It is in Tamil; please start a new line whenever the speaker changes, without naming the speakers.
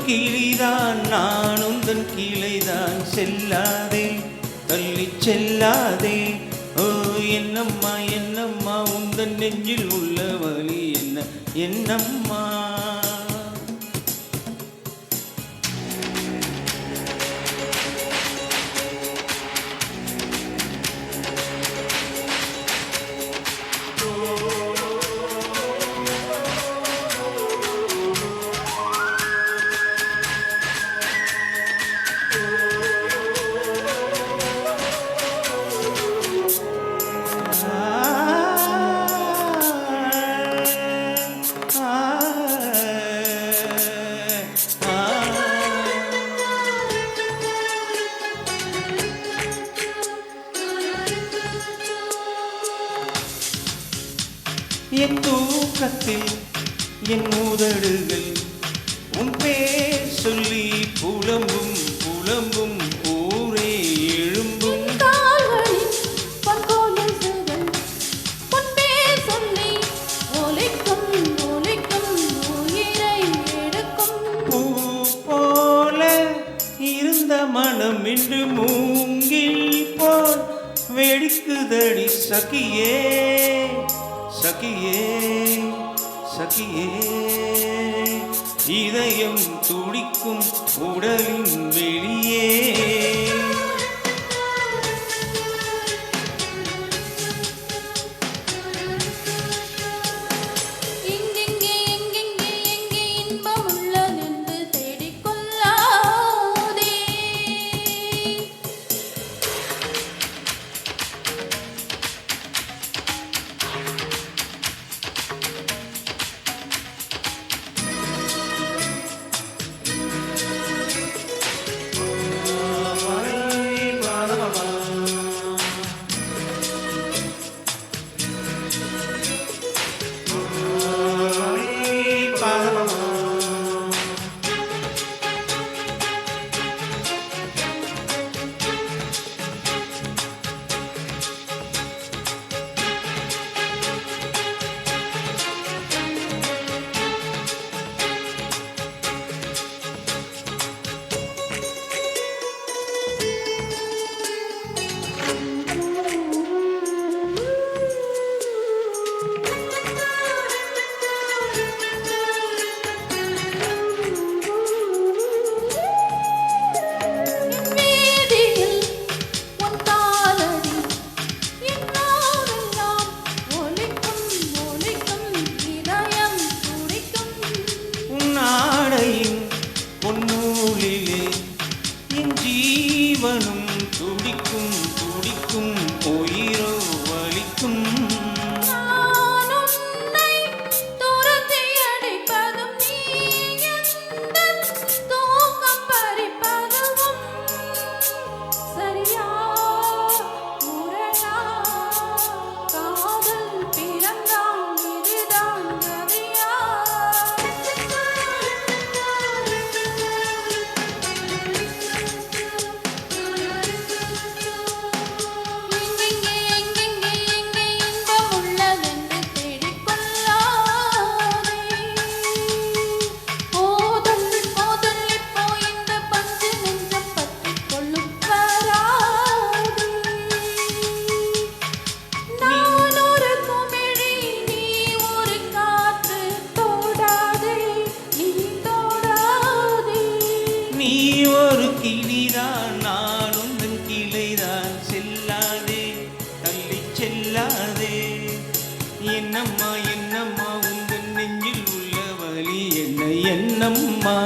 கிளிதான் நான் உந்தன் கிளைதான் செல்லாதே தள்ளி செல்லாதே ஓ என்னம்மா என்னம்மா உந்தன் நெஞ்சில் உள்ள வலி என்ன என்னம்மா என் தூக்கத்தில் என் உதடுகள் உன் பேர் சொல்லி புலம்பும் புலம்பும் ஊரே எழும்பும் பூ போல இருந்த மனம் இன்று மூங்கில் போல் வெடிக்குதடி சகியே சகியே சகியே இதயம் துடிக்கும் உடலின் வெளியே பொன்னூலிலே என் ஜீவனும் துடிக்கும் துடிக்கும் உயிரோ வலிக்கும் நீ ஒரு கிளிதான் நான் உந்தன் கிளைதான் செல்லாதே தள்ளி செல்லாதே என்னம்மா என்னம்மா உந்தன் நெஞ்சில் உள்ள வலி என்ன என்னம்மா